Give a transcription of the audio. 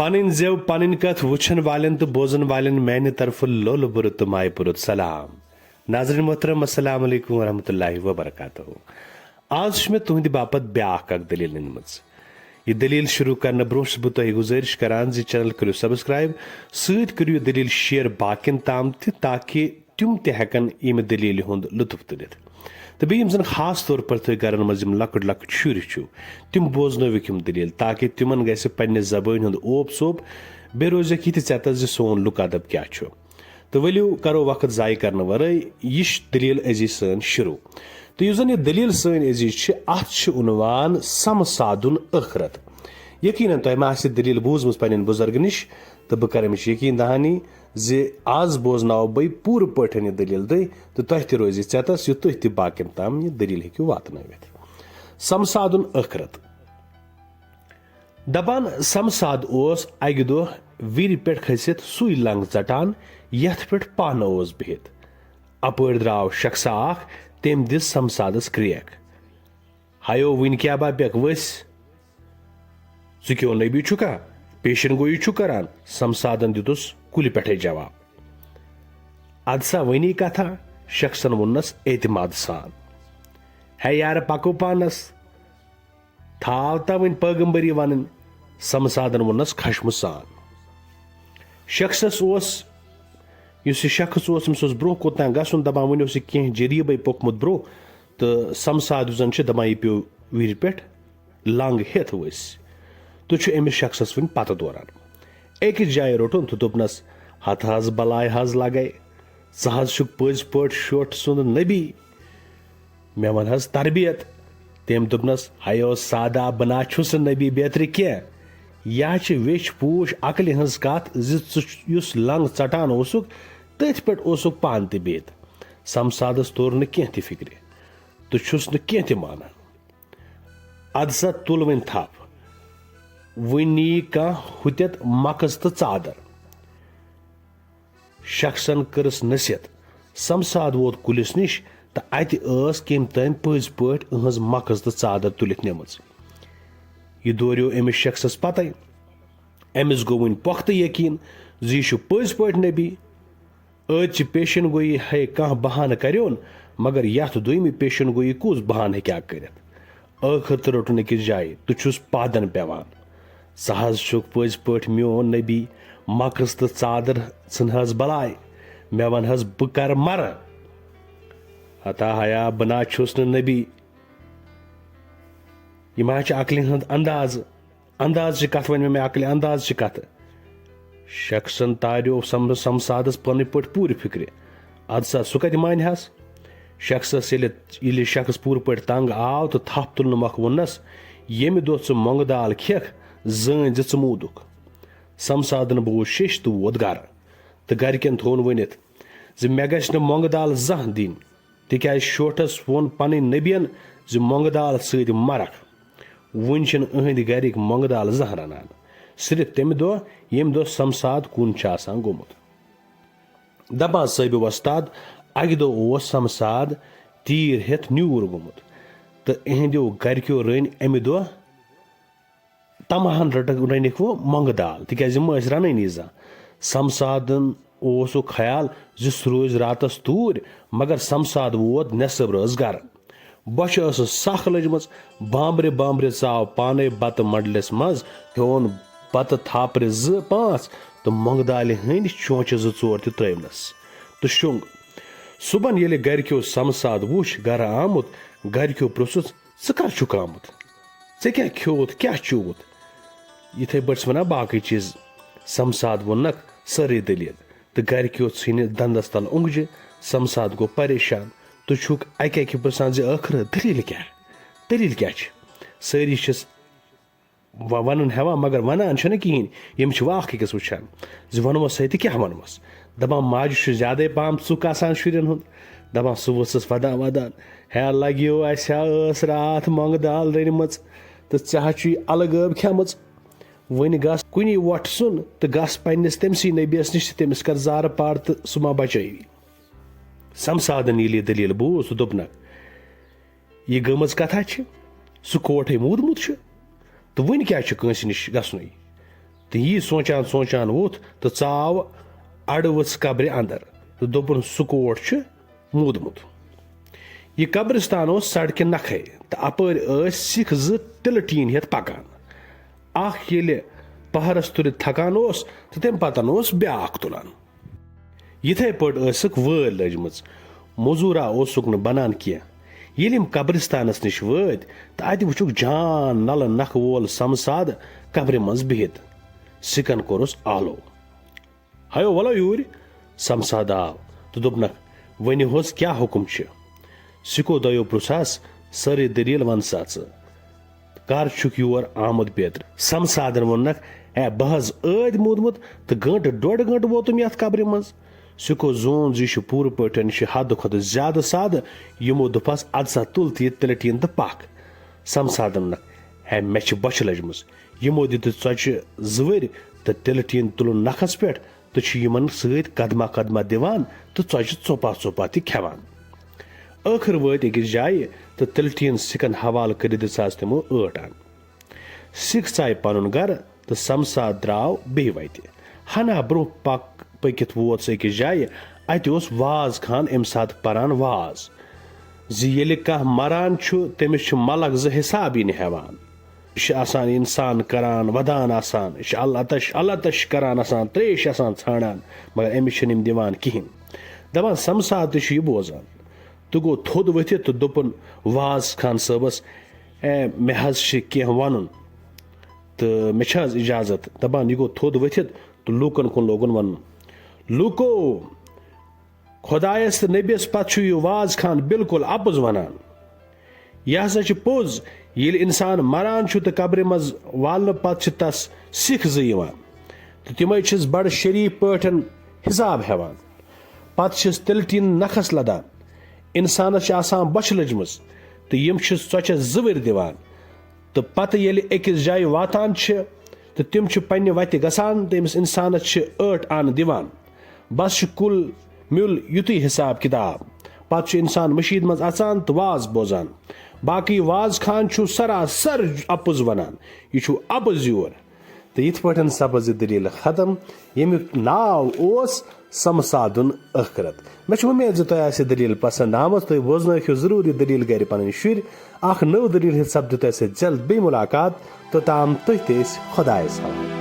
पन जेव पन कथ वुछन वालन तो बोजन वालन मैंने तरफ लोल बुर तो माय पुरुत सलाम नाजरीन मोहतरम अस्सलाम वालेकुम वरहमतुल्लाहि वबरकातुहू। आज मे तुहद बापत ब्याख अख दलील अनमज। यह दलील शुरू करने ब्रोह बह तुह गुजारिश करान चैनल करो सब्सक्राइब सत करो दलील शेयर बाकिन ताम ताकि तम तहन यम दलील हुंद लुत्फ तुलित तो बेम जन खास तौर पर तुम घर मज लकट लकट शुर तम बोजनविक दलील ताकि तिमन गि पे जबान हुंद ओप सोप बे रोजक ये चत सोन लुक अदब क्या तो वलियो करो वक्त जाय करने वराई यह दलील अजीज सन शुरू। तो यह यह दलील सन अजीज अत उनवान समसादुन अखरत। यकीन तुम आस दलील बूजम पे बुजुर्ग नश तो बह कर यकीन दहानी जे आज बोजनाव बह पूर पठन यह दलील दई तो तुह तह रोज चेतस यह तुह तह बाकिन ताम यह दलील हेकु वातनवित। समसादुन अखरत दपान समसाद ओस अगि दो वीर पे खसित सुई लंग चटान यथ पे पान ओस बिहित अपर द्राव शख्स अख तेम दिस समसादस क्रेक हायो वन क्या बाप्यक वस सु क्यों नबी चुका पेशन गोई छु करान। समसादन दितुस कुल पे जवाब अदसा वनी कथा शख्सन वनस एतमाद सान है यार पको पानस थावता वन पैगंबरी वन। समसादन वनस खशम सान शख्सस उस शख्स ब्रोह कोतान गसन दपान वन कह जरीब पोकमुत ब्रोह तो समसाद जन दपान यह पे वीर पे लंग हेत वस तो अमिस शख्सस वन पत दौरान अकिस जाय रोटन तो दोपनस हथ हज बलाय हज लगे ज़ पज पे शोट सुंद नबी मे वन हज तरबियत तम दोपनस हयो सादा बना छुस नबी बेहतर कह यह वेच पूछ अकल हज कत जुस लंग चटान ओसुक तथ पे ओसुक पान त बिहित। समसादस तोर न कह फिक्र तो छुस न कह त मान अदसा तुल वन थप वन नी कह हुत मकस तो चादर शख्सन करस नसीहत। समसाद वोत कुलिस निश तो अत कम तम पज पे अहज मकस तो चादर तुलित निम यह दौरियो अमिस शख्सस पत अमिस गो वन पुख्त यकीन यह पज पे नबी अच पेशन गोई है कह बहान करोन मगर यथ दुम पेशन गोई कुस बहान क्या कर आखिर तो रोटन अकिस जाय तो छुस पादन पेवान सहज पज पे मोन नबी मकस तो चादर सन बलाय मे वन बह कर मर हता हया बना छुस नबी यह अकल हंद अंदाज कत वन मे अकल अंदाज कत शख्सन तारो समसादस पन पे पूर फिक्र अदसा सह कत मान शख्सस ये शख्स पूर पे तंग आव तो थप तुलन मख वनस यम दो च मोंग दाल खेख जन ज मूदुक। समसादन बूझ शिश तो वोत गर तो गरकन थोन वनित मे गि मोंग दाल जह दिन तिक शोटस वोन पन नबियन मोंग दाल सत मरख वन अहद गरिक मोंग दाल जह रनान सिर्फ तम दो यम दो समसाद कुन गोमुत दपान साहिब वस्ताद अगि दो समसाद तीर हेत न्यूर गोमुत तो अहंदो गरिक्यो रन अमि दो तमाहन रनिक वो मोंग दाल तिक रननी जा। समसादन ख्याल सह रोज रातस तूर मगर समसाद वोत नेसब रस गर बश सख लजम बांब्रे बांब्रे चाव पाने बत मडलिस मज हेन बत थाप्रे 5 तो मोंग दाल हंद चौंच 2-4 त्रिमनस तो शुंग सुबन ये गरिक्यो समसाद वुच गर आमुत गरिक्यो प्रोसुस कर चुक आमुत ऐ क्या खोत क्या चूत इथे बट वन बाकी चीज। समसाद वोनक सारी दलील तो गरिक्यो इन दंदस तल उंगज समसाद गो परेशान तो छुक अक पसान आखिर दलील क्या सारी वन हेवान मगर वनान कहें यम वाक अकिस वुचान वनमस सह क्या वनमस दपान माज ज्यादा पहम चुक आसान शुरन हुंद दपान सह वसस वदान वदान है लग्यो अस रात मोंग दाल रनम तो चे अलग खेम वन गस कुन वट सुन तो गस पन्नस तमसी नबियस नश तमिस कर जार पार तो सह मा बचवी। समसादन ये दलील बूझ तो दोपनक यह गमज कथा सह कोठे मूदमुत तो वन क्या नश गसन तो यी सोचान सोचान वोथ तो चाव अड़ वच कब्र अंदर तो दोपन सु कोट मूदमुत। यह कब्रिस्तान ओस सड़क नखे तो अपर सिख ज तिल टीन हेत पकान। अख येले पहाड़स तुरित थकान ओस तो तम पतन ओस ब्याख तुलान। यिथे पट ٲसٕکھ वٲرۍ लजमٕژ मोजूरा ओसुक न बनान किया। येल यम कब्रिस्तानस निश वٲتۍ तो अत वुचुक जान नल नख वोल समसाद कब्र मज बिहित। सिकन कोरस आलो। हयो वलो यूर समसाद आव तो दोपनक वनि होस क्या हुकुम छ। सिको दयो पृछास सारी दलील वन सा कर छुक योर आमद बेत्र। समसादन वोनक ए बहज ऐद मूदमुत तो गंट डोड़ गंट वोतुम यथ कब्र मज। सिको जोन जी पूर पटन हद खुद ज्यादा साद यमो दुपस अदसा तुल तिल टीन तो पख। समसादन है मे बच लजमज यमो दित चौचि जवर तो तिल टीन तुलन नखस पे तो यमन सत कदमा कदमा दिवान तो चौचि चोपा चोपा ति खेवान। आखिर वत अकिस जाय तो तिल टीन सिकन हवाल कर तमो आन। सिख चाय पन गर तो समसाद द्राव बे वत हना ब्रो पकित वोत सह अकिस जाय अत वाज खान अम सात परान वाज ज़ कह मरान तमिस मलक ज हिसाब हेवान। आसान इंसान करान वदान आसान अल्लाह तश करान आसान त्रेश आसान छाड़ान मगर अमिस दिवान कहें। दपान समसाद तो बोजान तो गो थोद वथित तो दोपन वाज खान सबस मे हज कह वन तो मे इजाजत। दपान यह गो थोद वथित तो लूकन कुन लोगन वन लूको खुदायस नबियस पत यह वाज खान बिल्कुल अपुज वनान। यह हसा पोज ये इंसान मरान तो कब्र मज वाल पत तस सिख ज तो तम बड़ शरीफ पठन हिसाब हेवान पत तिल टीन नखस लदान। इंसानस आसान बच लजम तो यम चौचस जवर दिवान तो पत ये अकिस जाय वातान तो तम पन्ने वत गसान तो अमिस इंसानस ऐट आन दिवान। बस कुल म्युल युति हिसाब किताब पत इंसान मशीद मज अचान तो वाज बोजान। बाकी वाज खान सरासर अपुज वनान यह अपुज योर तो यथ पठन सपज दलील खत्म यमुक नाव ओस समसादुन अखरत। मे उम्मीद तुम दलील पसंद आमत तुम बोजन जरूर दलील गर पन शुर नव दलील सपद तुम जल्द बे मुलाकात तोताम तुह खुदायस हवाले।